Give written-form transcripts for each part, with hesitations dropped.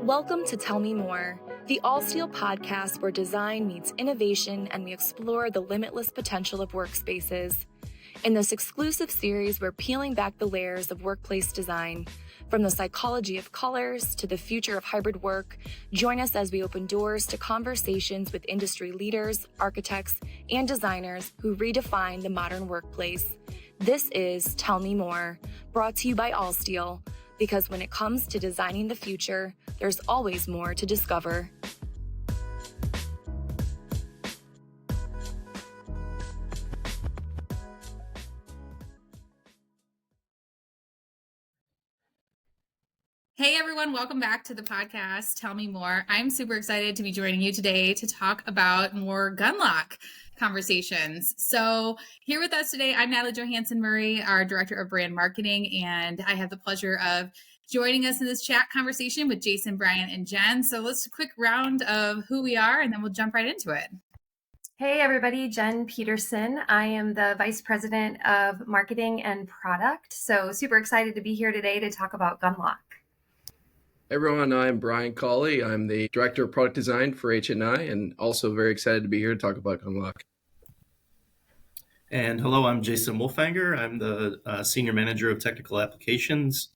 Welcome to Tell Me More, the Allsteel podcast where design meets innovation and we explore the limitless potential of workspaces. In this exclusive series, we're peeling back the layers of workplace design. From the psychology of colors to the future of hybrid work, join us as we open doors to conversations with industry leaders, architects, and designers who redefine the modern workplace. This is Tell Me More, brought to you by Allsteel, because when it comes to designing the future, there's always more to discover. Hey everyone, welcome back to the podcast, Tell Me More. I'm super excited to be joining you today to talk about more Gunlocke conversations. So here with us today, I'm Natalie J, our Director of Brand Marketing, and I have the pleasure of joining us in this chat conversation with Jason, Brian, and Jen. So let's do a quick round of who we are, and then we'll jump right into it. Hey everybody, Jen Petersen. I am the Vice President of Marketing and Product. So super excited to be here today to talk about Gunlocke. Hey everyone, I'm Brian Kaule. I'm the Director of Product Design for HNI and also very excited to be here to talk about Gunlocke. And hello, I'm Jason Wolfanger. I'm the Senior Manager of Technical Applications,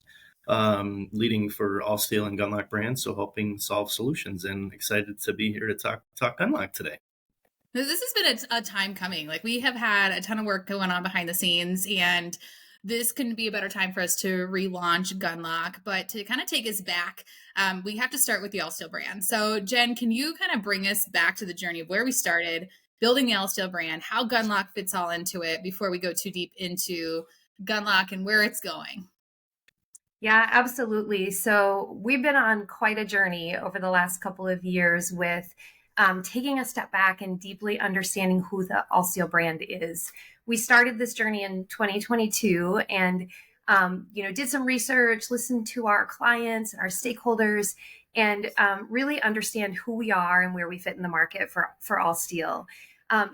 leading for Allsteel and Gunlocke brands, so helping solve solutions, and excited to be here to talk Gunlocke today. This has been a time coming. Like, we have had a ton of work going on behind the scenes, and this couldn't be a better time for us to relaunch Gunlocke. But to kind of take us back, we have to start with the Allsteel brand. So Jen, can you kind of bring us back to the journey of where we started building the Allsteel brand, how Gunlocke fits all into it before we go too deep into Gunlocke and where it's going? Yeah, absolutely. So we've been on quite a journey over the last couple of years with taking a step back and deeply understanding who the Allsteel brand is. We started this journey in 2022 and did some research, listened to our clients and our stakeholders, and really understand who we are and where we fit in the market for Allsteel.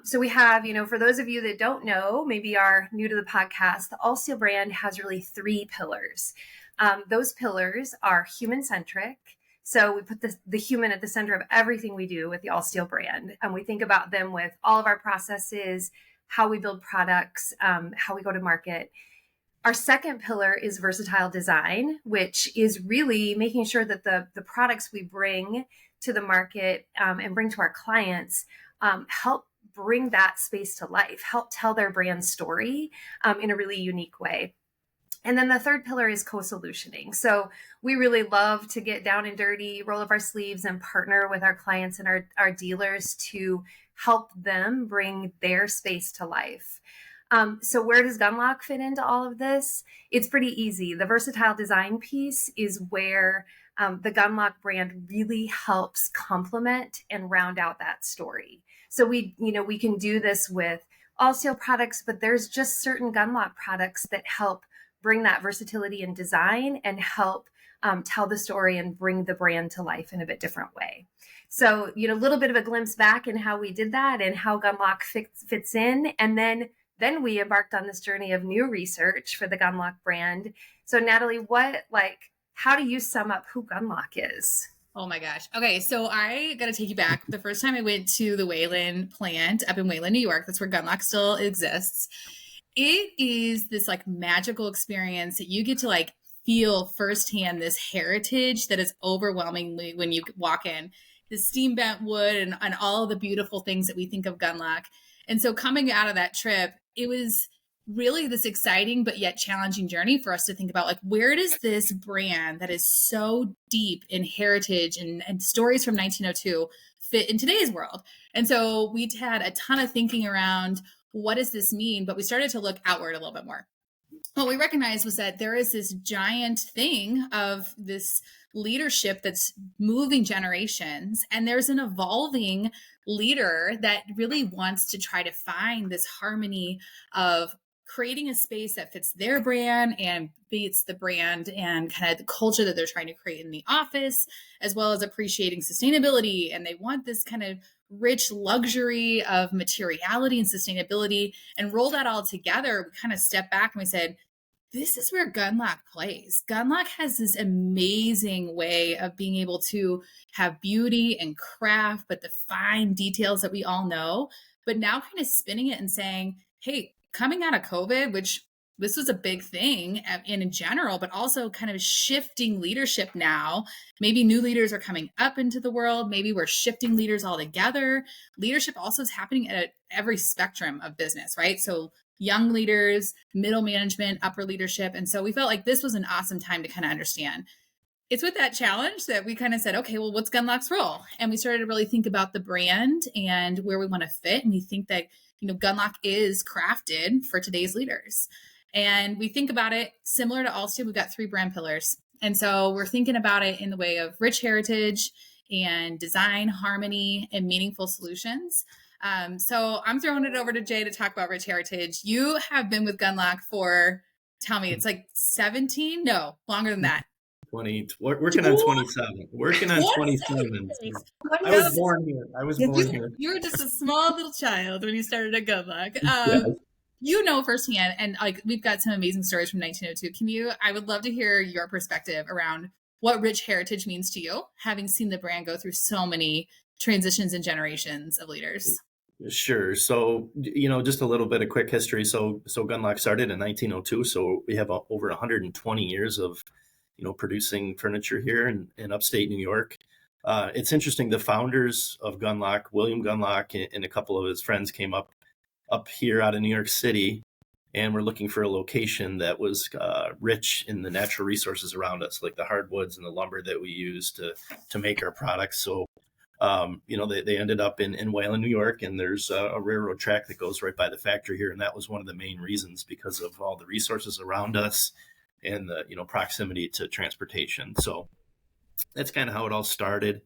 So we have, for those of you that don't know, maybe are new to the podcast, the Allsteel brand has really three pillars. Those pillars are human-centric. So we put the human at the center of everything we do with the Allsteel brand. And we think about them with all of our processes, how we build products, how we go to market. Our second pillar is versatile design, which is really making sure that the products we bring to the market and bring to our clients help bring that space to life, help tell their brand story in a really unique way. And then the third pillar is co-solutioning. So we really love to get down and dirty, roll up our sleeves, and partner with our clients and our dealers to help them bring their space to life. So where does Gunlocke fit into all of this? It's pretty easy. The versatile design piece is where the Gunlocke brand really helps complement and round out that story. So we can do this with Allsteel products, but there's just certain Gunlocke products that help bring that versatility in design and help tell the story and bring the brand to life in a bit different way. So, a little bit of a glimpse back in how we did that and how Gunlocke fits in. And then we embarked on this journey of new research for the Gunlocke brand. So Natalie, how do you sum up who Gunlocke is? Oh my gosh. Okay, so I got to take you back. The first time I went to the Wayland plant up in Wayland, New York, that's where Gunlocke still exists. It is this like magical experience that you get to like feel firsthand this heritage that is overwhelmingly when you walk in, the steam bent wood and all of the beautiful things that we think of Gunlocke. And so coming out of that trip, it was really this exciting but yet challenging journey for us to think about, like, where does this brand that is so deep in heritage and stories from 1902 fit in today's world? And so we had a ton of thinking around, what does this mean? But we started to look outward a little bit more. What we recognized was that there is this giant thing of this leadership that's moving generations, and there's an evolving leader that really wants to try to find this harmony of creating a space that fits their brand and beats the brand and kind of the culture that they're trying to create in the office, as well as appreciating sustainability. And they want this kind of rich luxury of materiality and sustainability, and roll that all together. We kind of stepped back and we said, this is where Gunlocke plays. Gunlocke has this amazing way of being able to have beauty and craft, but the fine details that we all know, but now kind of spinning it and saying, hey, coming out of COVID, which this was a big thing in general, but also kind of shifting leadership now. Maybe new leaders are coming up into the world. Maybe we're shifting leaders altogether. Leadership also is happening at every spectrum of business, right? So young leaders, middle management, upper leadership. And so we felt like this was an awesome time to kind of understand. It's with that challenge that we kind of said, okay, well, what's Gunlocke's role? And we started to really think about the brand and where we want to fit. And we think that, Gunlocke is crafted for today's leaders. And we think about it similar to Allsteel. We've got 3 brand pillars. And so we're thinking about it in the way of rich heritage and design, harmony, and meaningful solutions. So I'm throwing it over to Jay to talk about rich heritage. You have been with Gunlocke for, tell me, it's like 17? No, longer than that. 20, working on 27. Working on 27. I was born here. You were just a small little child when you started at Gunlocke. Yes. You know firsthand, and like we've got some amazing stories from 1902. I would love to hear your perspective around what rich heritage means to you, having seen the brand go through so many transitions and generations of leaders. Sure. So, just a little bit of quick history. So Gunlocke started in 1902. So we have over 120 years of, producing furniture here in upstate New York. It's interesting. The founders of Gunlocke, William Gunlocke, and a couple of his friends came up here out of New York City, and we're looking for a location that was rich in the natural resources around us, like the hardwoods and the lumber that we use to make our products. So, they ended up in Wayland, New York, and there's a railroad track that goes right by the factory here. And that was one of the main reasons, because of all the resources around us and the, proximity to transportation. So that's kind of how it all started.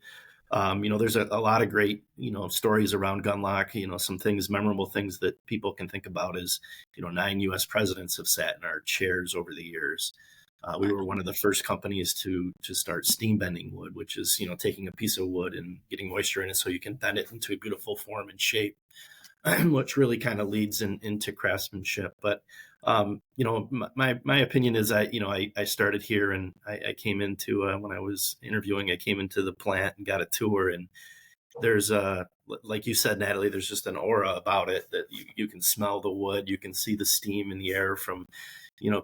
There's a lot of great, stories around Gunlocke. Some things, memorable things that people can think about is, 9 U.S. presidents have sat in our chairs over the years. We were one of the first companies to start steam bending wood, which is, taking a piece of wood and getting moisture in it so you can bend it into a beautiful form and shape, which really kind of leads into craftsmanship. But, my opinion is I started here, and I came into, when I was interviewing, I came into the plant and got a tour, and there's like you said, Natalie, there's just an aura about it that you can smell the wood, you can see the steam in the air from,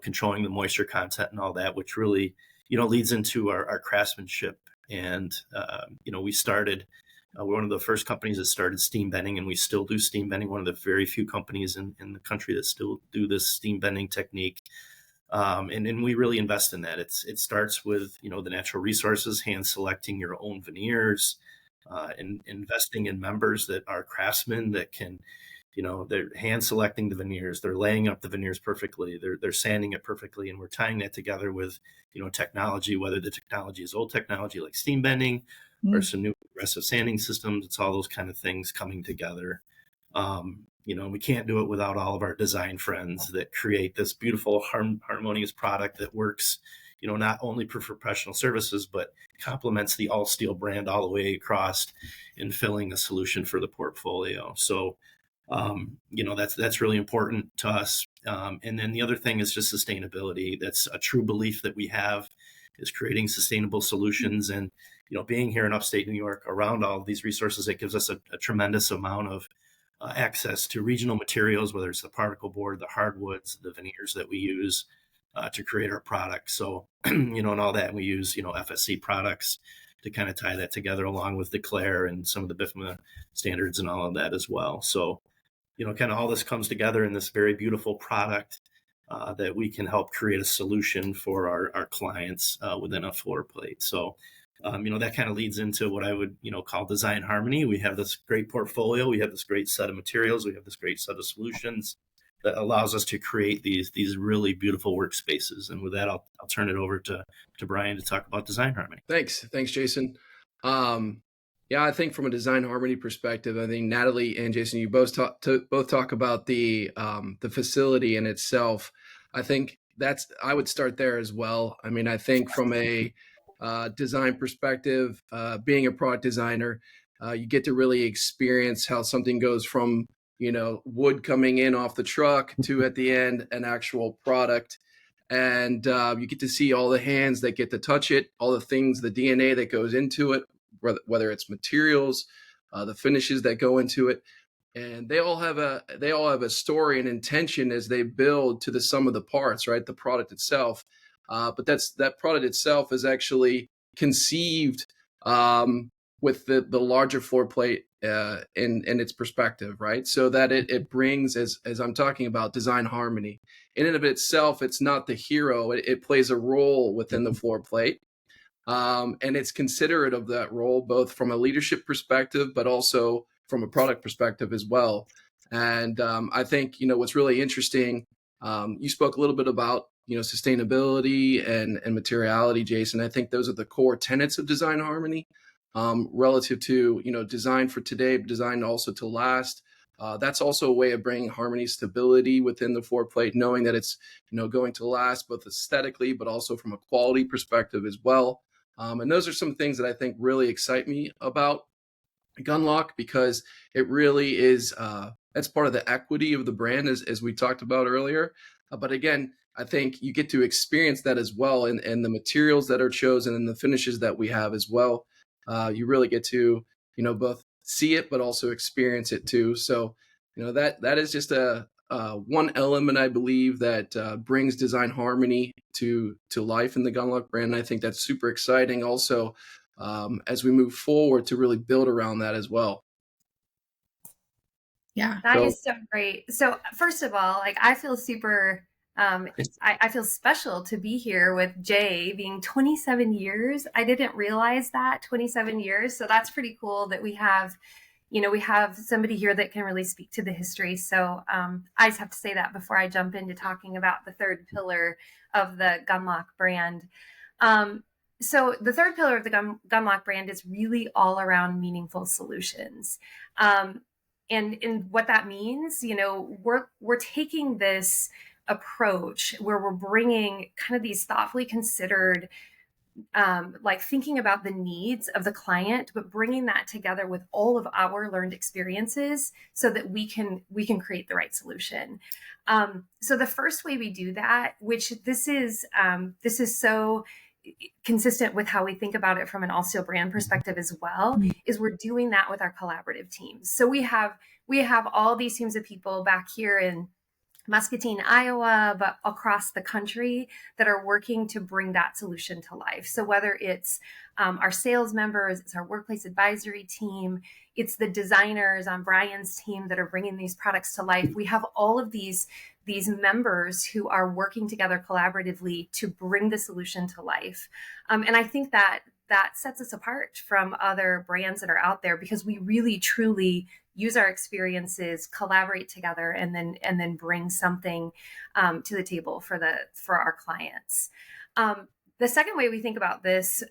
controlling the moisture content and all that, which really, leads into our craftsmanship. And, we started, we're one of the first companies that started steam bending, and we still do steam bending. One of the very few companies in the country that still do this steam bending technique. And we really invest in that. It starts with, the natural resources, hand selecting your own veneers, and investing in members that are craftsmen that can, they're hand selecting the veneers, they're laying up the veneers perfectly, they're sanding it perfectly. And we're tying that together with, technology, whether the technology is old technology like steam bending or some new aggressive sanding systems. It's all those kind of things coming together. We can't do it without all of our design friends that create this beautiful harmonious product that works, not only for professional services, but complements the Allsteel brand all the way across in filling a solution for the portfolio. So, that's really important to us. And then the other thing is just sustainability. That's a true belief that we have, is creating sustainable solutions. And, being here in upstate New York around all of these resources, it gives us a tremendous amount of access to regional materials, whether it's the particle board, the hardwoods, the veneers that we use to create our products. So, and all that, and we use, FSC products to kind of tie that together, along with Declare and some of the BIFMA standards and all of that as well. So, kind of all this comes together in this very beautiful product that we can help create a solution for our clients within a floor plate. So, that kind of leads into what I would, call design harmony. We have this great portfolio. We have this great set of materials. We have this great set of solutions that allows us to create these really beautiful workspaces. And with that, I'll turn it over to Brian to talk about design harmony. Thanks, Jason. Yeah, I think from a design harmony perspective, I think Natalie and Jason, you both talk about the facility in itself. I think I would start there as well. I mean, I think from a design perspective, being a product designer, you get to really experience how something goes from, wood coming in off the truck to at the end, an actual product. and you get to see all the hands that get to touch it, all the things, the DNA that goes into it, whether it's materials, the finishes that go into it. And they all have a story and intention as they build to the sum of the parts, right? The product itself. But that product itself is actually conceived with the larger floor plate in its perspective, right? So that it brings, as I'm talking about, design harmony. In and of itself, it's not the hero. It plays a role within the floor plate. And it's considerate of that role, both from a leadership perspective, but also from a product perspective as well. And I think, what's really interesting, you spoke a little bit about, sustainability and materiality, Jason. I think those are the core tenets of design harmony, relative to, design for today, but design also to last. That's also a way of bringing harmony, stability within the floor plate, knowing that it's, going to last both aesthetically, but also from a quality perspective as well. And those are some things that I think really excite me about Gunlocke, because it really is, that's part of the equity of the brand, as we talked about earlier. But again, I think you get to experience that as well, and the materials that are chosen and the finishes that we have as well. You really get to, both see it, but also experience it too. So, that is just one element, I believe, that brings design harmony to life in the Gunlocke brand. And I think that's super exciting also, as we move forward to really build around that as well. Yeah, that is so great. So first of all, I feel super, I feel special to be here with Jay, being 27 years. I didn't realize that 27 years. So that's pretty cool that we have somebody here that can really speak to the history. So I just have to say that before I jump into talking about the third pillar of the Gunlocke brand. So the third pillar of the Gunlocke brand is really all around meaningful solutions. And what that means, we're taking this approach where we're bringing kind of these thoughtfully considered, thinking about the needs of the client, but bringing that together with all of our learned experiences so that we can create the right solution. So the first way we do that, which this is so consistent with how we think about it from an Allsteel brand perspective as well, is we're doing that with our collaborative teams. So we have all these teams of people back here in Muscatine, Iowa, but across the country that are working to bring that solution to life. So whether it's our sales members, it's our workplace advisory team, it's the designers on Brian's team that are bringing these products to life. We have all of these members who are working together collaboratively to bring the solution to life. And I think that sets us apart from other brands that are out there, because we really truly use our experiences, collaborate together, and then bring something to the table for our clients. The second way we think about this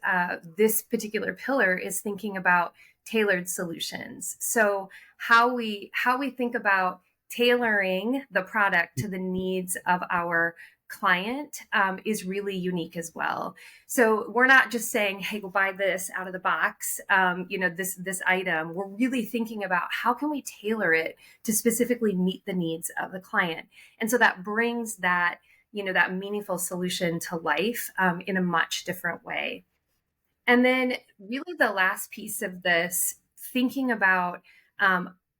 particular pillar is thinking about tailored solutions. So how we think about tailoring the product to the needs of our client is really unique as well. So we're not just saying, hey, go buy this out of the box, this item. We're really thinking about how can we tailor it to specifically meet the needs of the client. And so that brings that meaningful solution to life in a much different way. And then really the last piece of this, thinking about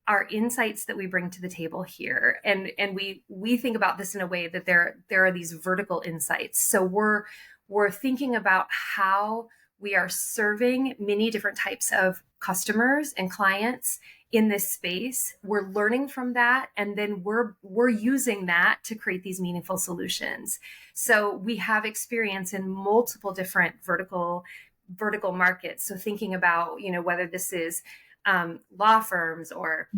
our insights that we bring to the table here. And we think about this in a way that there are these vertical insights. So we're thinking about how we are serving many different types of customers and clients in this space. We're learning from that, and then we're using that to create these meaningful solutions. So we have experience in multiple different vertical markets. So thinking about, whether this is law firms or,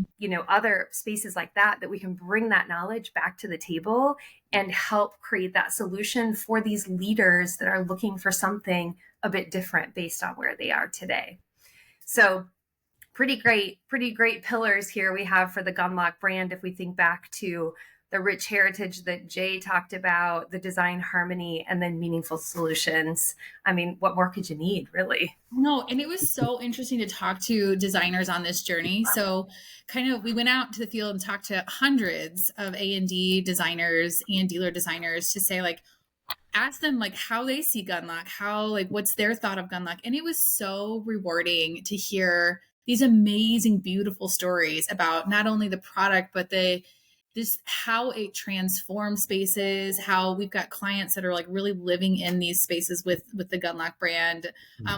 other spaces like that we can bring that knowledge back to the table and help create that solution for these leaders that are looking for something a bit different based on where they are today. So pretty great pillars here we have for the Gunlocke brand. If we think back to the rich heritage that Jay talked about, the design harmony, and then meaningful solutions. I mean, what more could you need, really? No, and it was so interesting to talk to designers on this journey. So we went out to the field and talked to hundreds of A&D designers and dealer designers to say, asked them like how they see Gunlocke, how like what's their thought of Gunlocke. And it was so rewarding to hear these amazing, beautiful stories about not only the product, but this how it transforms spaces, how we've got clients that are like really living in these spaces with the Gunlocke brand,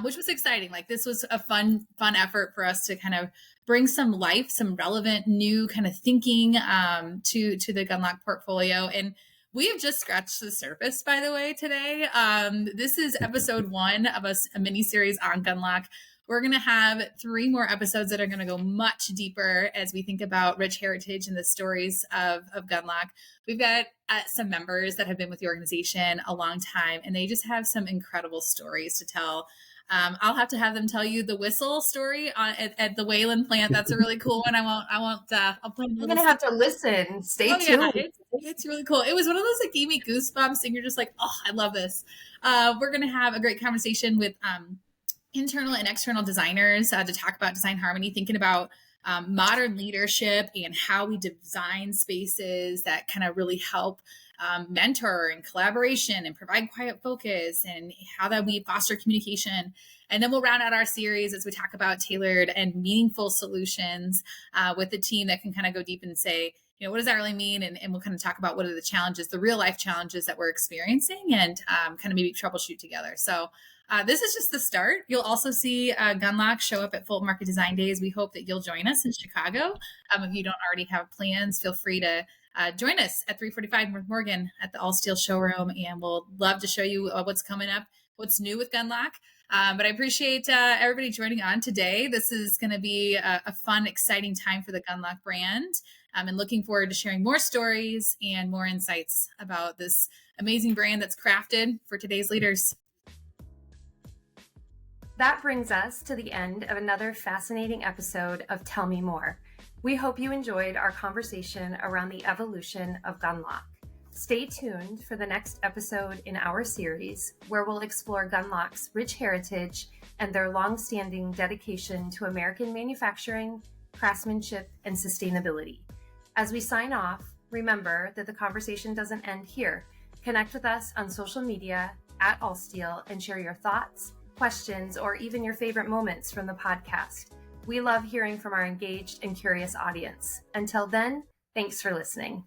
which was exciting. Like this was a fun effort for us to kind of bring some life, some relevant new kind of thinking to the Gunlocke portfolio. And we have just scratched the surface, by the way, today. This is episode 1 of a mini series on Gunlocke. We're going to have 3 more episodes that are going to go much deeper as we think about rich heritage and the stories of Gunlocke. We've got some members that have been with the organization a long time, and they just have some incredible stories to tell. I'll have to have them tell you the whistle story at the Wayland plant. That's a really cool one. I'll play. You're going to have to listen. Stay tuned. Yeah, it's really cool. It was one of those that gave me goosebumps, and you're just like, oh, I love this. We're going to have a great conversation with internal and external designers to talk about design harmony, thinking about modern leadership and how we design spaces that kind of really help mentor and collaboration and provide quiet focus, and how that we foster communication. And then we'll round out our series as we talk about tailored and meaningful solutions with a team that can kind of go deep and say, you know, what does that really mean? And we'll kind of talk about what are the challenges, the real life challenges that we're experiencing, and kind of maybe troubleshoot together. So this is just the start. You'll also see Gunlocke show up at Fulton Market Design Days. We hope that you'll join us in Chicago. If you don't already have plans, feel free to join us at 345 North Morgan at the Allsteel showroom, and we'll love to show you what's coming up, what's new with Gunlocke. But I appreciate everybody joining on today. This is going to be a fun, exciting time for the Gunlocke brand, and looking forward to sharing more stories and more insights about this amazing brand that's crafted for today's leaders. That brings us to the end of another fascinating episode of Tell Me More. We hope you enjoyed our conversation around the evolution of Gunlocke. Stay tuned for the next episode in our series, where we'll explore Gunlocke's rich heritage and their long-standing dedication to American manufacturing, craftsmanship, and sustainability. As we sign off, remember that the conversation doesn't end here. Connect with us on social media at Allsteel and share your thoughts, questions, or even your favorite moments from the podcast. We love hearing from our engaged and curious audience. Until then, thanks for listening.